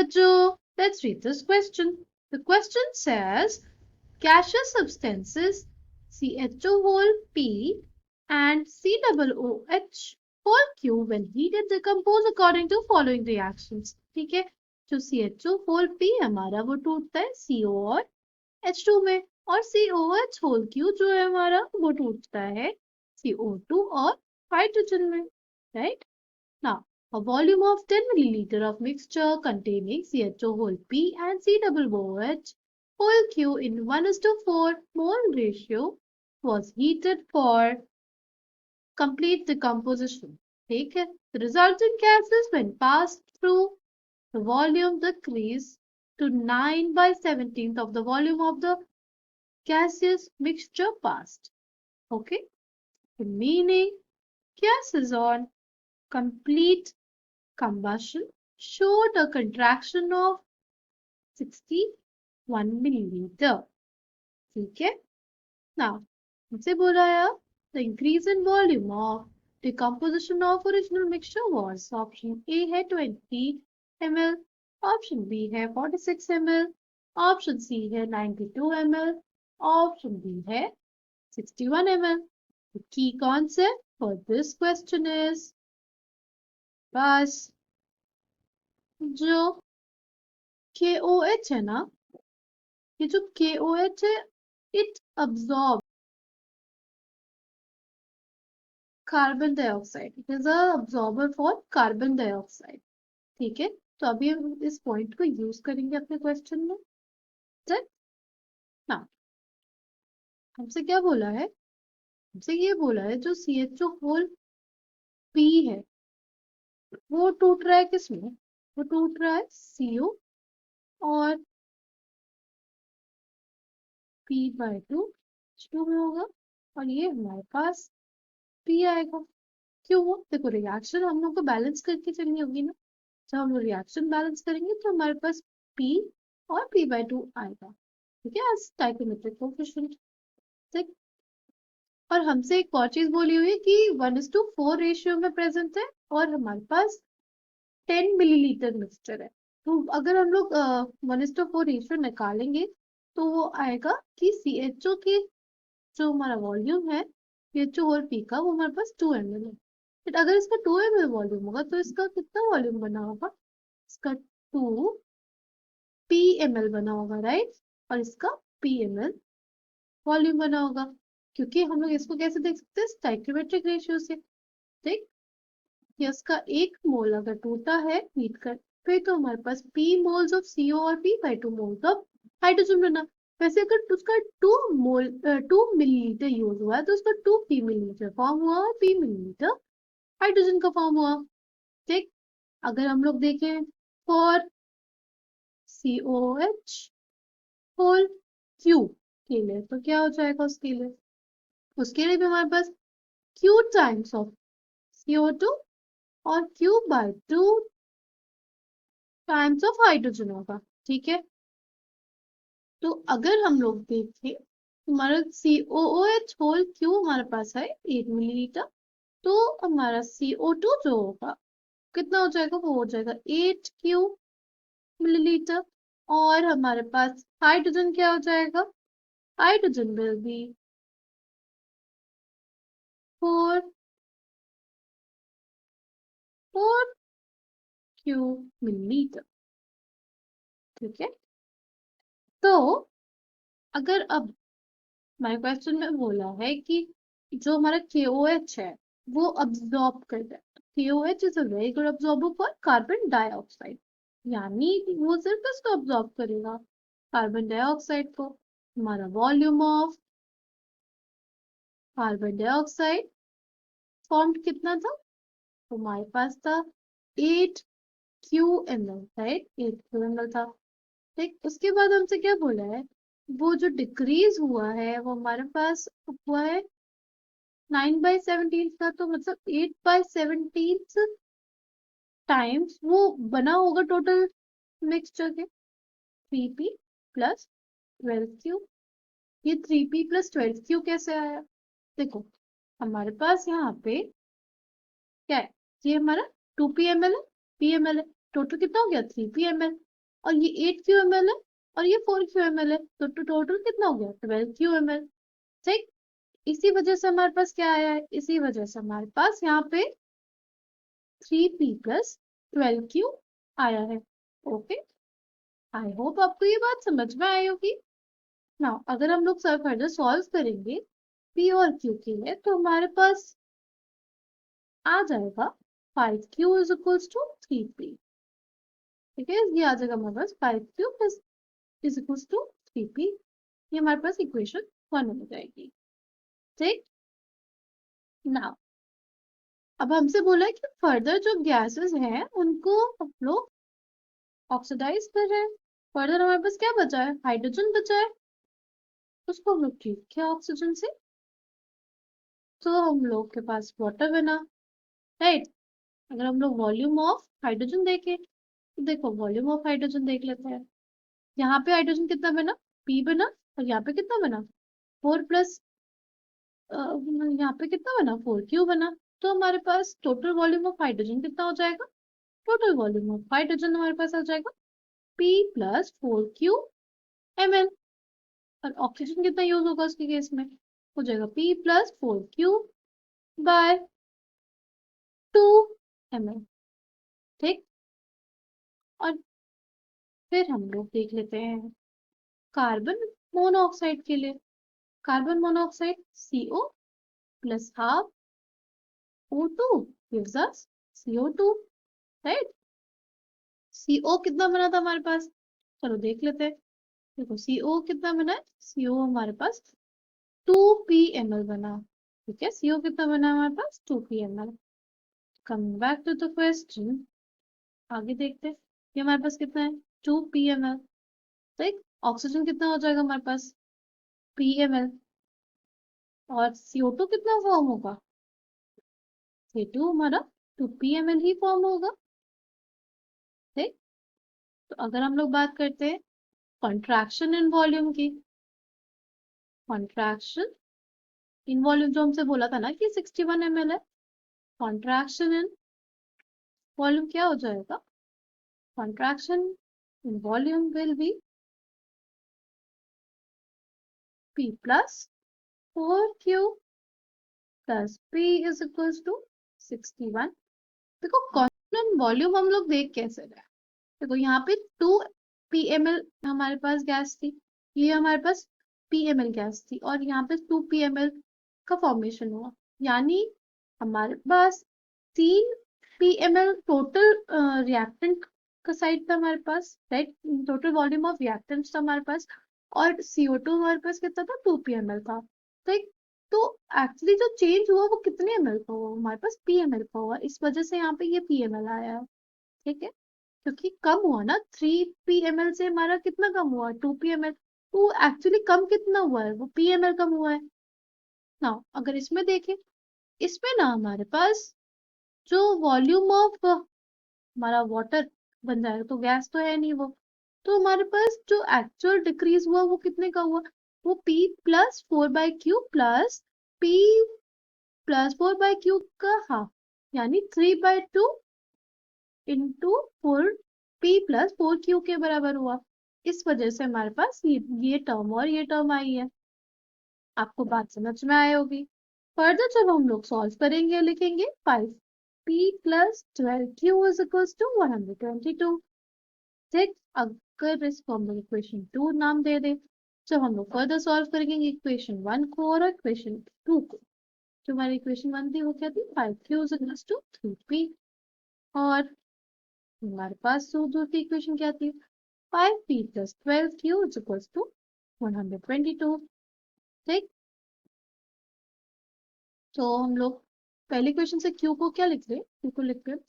Joe, let's read this question. The question says, gaseous substances CHO whole P and COOH whole Q when heated decompose according to following reactions. ठीक है, जो CHO whole P हमारा वो टूटता है CO और H2 में, और COH whole Q जो है हमारा वो टूटता है CO2 और हाइड्रोजन में, right? Now, a volume of 10 milliliter of mixture containing CHO whole P and COOH whole Q in 1:4 mole ratio was heated for complete decomposition. ठीक है, the resulting gases when passed through the volume decreased to 9/17 of the volume of the gaseous mixture passed. Okay, the meaning gases on complete combustion showed a contraction of 61 milliliter. ठीक है, now हमसे बोला है the increase in volume of decomposition of original mixture was option A है 20 ml, option B है 46 ml, option C है 92 ml, option D है 61 ml. The key concept for this question is बस जो KOH है ना, ये जो KOH है, it absorb carbon dioxide. It is a absorber for carbon dioxide. ठीक है, तो अभी हम इस पॉइंट को यूज करेंगे अपने क्वेश्चन में. ठीक ना, हमसे क्या बोला है, हमसे ये बोला है जो CHO होल P है वो टूट रहा है किसमें, वो टूट रहा है CO और P/2 H2 में होगा, और ये हमारे पास P आएगा. क्यों? वो देखो रिएक्शन हम लोग को बैलेंस करके चलनी होगी ना, जब हम लोग रिएक्शन बैलेंस करेंगे तो हमारे पास P और P/2 आएगा. ठीक है, एज स्टोइकियोमेट्रिक कोएफिशिएंट. ठीक, और हमसे एक और चीज बोली हुई है कि 1:4 रेशियो में प्रेजेंट है और हमारे पास 10 मिलीलीटर मिक्सचर है. तो अगर हम लोग 1:4 रेशियो निकालेंगे तो वो आएगा कि CHO की जो हमारा वॉल्यूम है CHO होल P का वो हमारे पास 2 ml है. बट अगर इसका 2 ml वॉल्यूम होगा तो इसका कितना वॉल्यूम बना होगा, इसका 2 PML बना होगा, राइट, और इसका PML वॉल्यूम बना होगा, क्योंकि हम लोग इसको कैसे देख सकते हैं, स्टोइकियोमेट्रिक रेशियो से. ठीक, ये इसका 1 मोल अगर टूटा है हीट कर पे तो हमारे पास P मोल्स ऑफ CO और P/2 मोल्स ऑफ हाइड्रोजन बना. वैसे अगर उसका 2 मिलीलीटर यूज हुआ है तो उसका 2 P मिलीलीटर फॉर्म हुआ और P मिलीलीटर हाइड्रोजन का फॉर्म हुआ. ठीक, अगर हम लोग देखें फॉर COH होल Q के लिए तो क्या हो जाएगा, उसके लिए भी हमारे पास Q टाइम्स ऑफ CO2 और Q/2 टाइम्स ऑफ हाइड्रोजन होगा. ठीक है, तो अगर हम लोग देखें हमारा COOH होल Q हमारे पास है 8 मिलीलीटर, तो हमारा CO2 जो होगा कितना हो जाएगा, वो हो जाएगा 8Q मिलीलीटर, और हमारे पास हाइड्रोजन क्या हो जाएगा, hydrogen will be 4Q millilitre. ठीक है, तो अगर अब हमारे क्वेश्चन में बोला है कि जो हमारा KOH है वो अब्सॉर्ब करता है, KOH is a very good absorber for carbon dioxide, यानी वो सिर्फ इसको अब्सॉर्ब करेगा कार्बन डाइऑक्साइड को. हमारा volume of carbon dioxide form कितना था, तो हमारे पास था 8 QML, राइट, 8 QML था. ठीक, उसके बाद हमसे क्या बोला है, वो जो डिक्रीज हुआ है वो हमारे पास हुआ है 9/17 का, तो मतलब 8/17 टाइम्स वो बना होगा टोटल मिक्सचर के 3P प्लस 12Q. ये 3P प्लस 12Q कैसे आया, देखो हमारे पास यहाँ पे क्या है, ये हमारा 2PML है, PML है, टोटल कितना हो गया 3PML. और ये 8 QML है और ये 4 QML है, तो टोटल कितना हो गया 12 QML। ठीक, इसी वजह से हमारे पास क्या आया है, इसी वजह से हमारे पास यहाँ पे 3P+12Q आया है। ओके, आई होप आपको ये बात समझ में आई होगी ना। अगर हम लोग फर्दर सॉल्व करेंगे P और Q के लिए, तो हमारे पास आ जाएगा 5Q = 3P। ठीक है, ये आ जाएगा हमारे पास 5Q = 3P। ये हमारे पास इक्वेशन 1 हो जाएगी। ठीक, नाउ अब हमसे बोला है कि फर्दर जो गैसेस हैं उनको हम लोग ऑक्सीडाइज कर रहे हैं। फर्दर हमारे पास क्या बचा है, हाइड्रोजन बचा है, उसको हम लोग ट्रीट किया ऑक्सीजन से, तो हम लोग के पास वाटर बना। राइट, अगर हम लोग वॉल्यूम ऑफ हाइड्रोजन देखें, तो देखो वॉल्यूम ऑफ हाइड्रोजन देख लेते हैं। यहाँ पे हाइड्रोजन कितना बना, P बना, और यहाँ पे कितना बना 4+, यहाँ पे कितना बना 4Q बना। तो हमारे पास टोटल वॉल्यूम ऑफ हाइड्रोजन कितना हो जाएगा, टोटल वॉल्यूम ऑफ हाइड्रोजन हमारे पास आ जाएगा P+4QML। और ऑक्सीजन कितना यूज होगा उसके केस में, हो जाएगा P+4Q/2ml। ठीक, और फिर हम लोग देख लेते हैं कार्बन मोनोऑक्साइड के लिए। Carbon monoxide CO+12O2 gives us CO2। Right, CO कितना बना था हमारे पास, चलो देख लेते हैं। देखो CO कितना बना है, CO हमारे पास 2PML बना। ठीक है, CO कितना बना हमारे पास 2PML। Coming back to the question, आगे देखते हैं। ये हमारे पास कितना है 2PML। ठीक, ऑक्सीजन कितना हो जाएगा हमारे पास PML, और CO2 कितना फॉर्म होगा, C2 हमारा 2PML ही फॉर्म होगा। ठीक, तो अगर हम लोग बात करते हैं कॉन्ट्रैक्शन इन वॉल्यूम की, कॉन्ट्रैक्शन इन वॉल्यूम जो हमसे बोला था ना कि 61 ml है, कॉन्ट्रैक्शन इन वॉल्यूम क्या हो जाएगा, contraction in volume will be P+4Q plus P = 61। देखो कॉन्स्टेंट वॉल्यूम हम लोग देख कैसे रहे हैं, देखो यहाँ पे 2 PML हमारे पास गैस थी, ये हमारे पास PML गैस थी, और यहाँ पे 2 PML का फॉर्मेशन हुआ, यानी हमारे पास 3 PML टोटल रिएक्टेंट का साइड था हमारे पास। Right, total volume of reactant था हमारे पास, और CO2 हमारे पास कितना था 2 PML था। ठीक, तो एक्चुअली जो चेंज हुआ वो कितने ml का हुआ, हमारे पास PML का हुआ, इस वजह से यहाँ पे ये PML आया है। ठीक है, क्योंकि कम हुआ ना, 3 PML से हमारा कितना कम हुआ 2 PML, तो एक्चुअली कम कितना हुआ है, वो PML कम हुआ है ना। अगर इसमें देखें, इसमें ना हमारे पास जो वॉल्यूम ऑफ हमारा वाटर बन जाएगा, तो गैस तो है नहीं वो, तो हमारे पास जो एक्चुअल डिक्रीज हुआ वो कितने का हुआ, वो P+4/Q प्लस P+4/Q का हाफ, यानी 3/2 इंटू 4P+4Q के बराबर हुआ। इस वजह से हमारे पास ये टर्म और ये टर्म आई है। आपको बात समझ में आई होगी। फर्दर जब हम लोग सॉल्व करेंगे, लिखेंगे 5P+12Q = 122। ठीक, अगर इसको हम लोग इक्वेशन 2 नाम दे दें, जब हम लोग फर्दर सॉल्व करेंगे इक्वेशन 1 को और इक्वेशन 2 को, जो हमारी इक्वेशन 1 थी वो क्या थी 5Q = 3P, और हमारे पास दूसरी इक्वेशन क्या थी 5P+12Q = 122। ठीक, तो हम लोग पहले क्वेश्चन से Q को क्या लिख रहे हैं, Q को लिख रहे हैं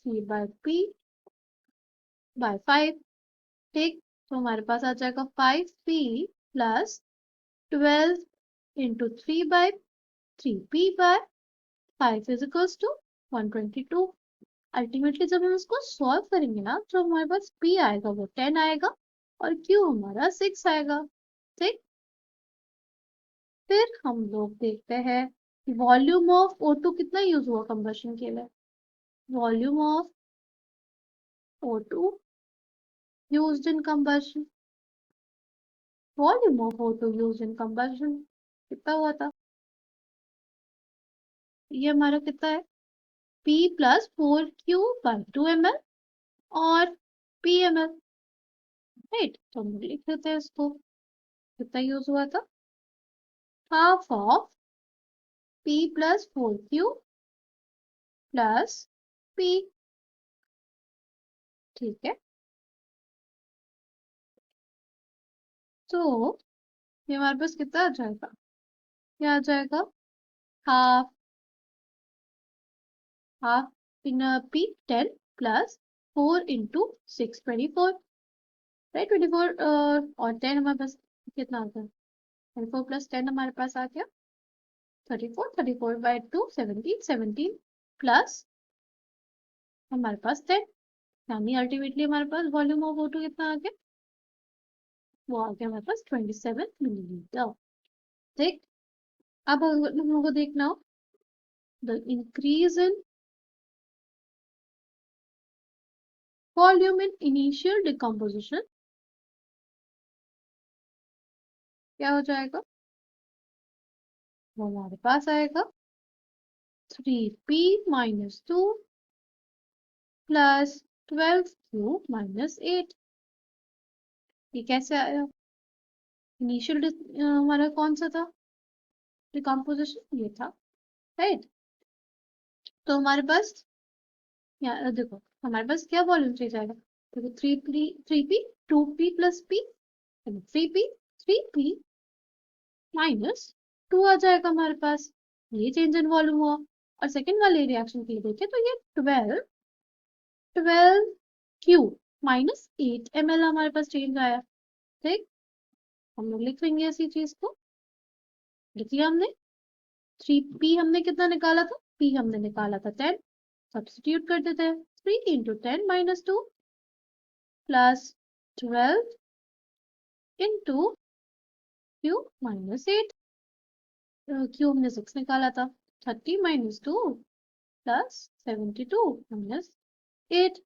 3/P/5। ठीक, तो हमारे पास आ जाएगा 5P+12 × 3/3P/5 = 122। अल्टीमेटली जब हम इसको सॉल्व करेंगे ना, तो हमारे पास P आएगा वो 10 आएगा, और Q हमारा 6 आएगा। ठीक, फिर हम लोग देखते हैं वॉल्यूम ऑफ O2 कितना यूज हुआ कंबशन के लिए, volume of O2 used in combustion. Volume of O2 used in combustion कितना हुआ था? ये हमारा कितना है? P plus 4Q by 2 ml और PML, राइट? तो हम लिख देते हैं इसको, कितना यूज हुआ था? Half of P plus 4Q plus P, ठीक है। तो ये हमारे पास कितना आ जाएगा? क्या आ जाएगा? Half half in P 10 plus 4 into 6 24, right? 24 और 10 हमारे पास कितना आता है? 24 प्लस 10 हमारे पास आ गया 34, 34 बाय 2 17, 17 प्लस हमारे पास 10, यानी अल्टीमेटली हमारे पास वॉल्यूम ऑफ O2 कितना आ गया? वो आ गया हमारे पास 27 मिलीलीटर। ठीक, अब हम लोगों को देखना हो the increase in volume in initial decomposition क्या हो जाएगा? वो हमारे पास आएगा 3P minus 2 plus 12Q minus 8। ये कैसे आया? इनिशियल हमारा कौन सा था डिकम्पोजिशन? ये था, राइट? तो हमारे पास देखो हमारे पास क्या वॉल्यूम चेंज आएगा? देखो 3P 2P plus P, 3P 3P minus 2 आ जाएगा हमारे पास। ये चेंज इन वॉल्यूम हुआ। और सेकंड वाले रिएक्शन के लिए देखें तो ये 12Q माइनस 8 ml हमारे पास चेंज आया। ठीक, हम लोग लिख लेंगे ऐसी चीज को। लिख लिया हमने। 3P हमने कितना निकाला था? P हमने निकाला था 10, सब्स्टिट्यूट कर देते हैं। 3 into 10 minus 2 plus 12 into Q minus 8। Q हमने 6 निकाला था। 30 माइनस 2 प्लस 72 माइनस 8।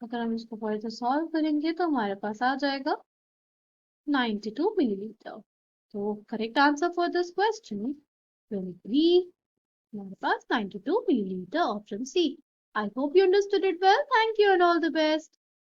अगर हम इसको फर्दर सॉल्व करेंगे तो हमारे पास आ जाएगा 92 मिलीलीटर। तो correct answer for this question will be हमारे पास 92 milliliter, option C. I hope you understood it well. Thank you and all the best.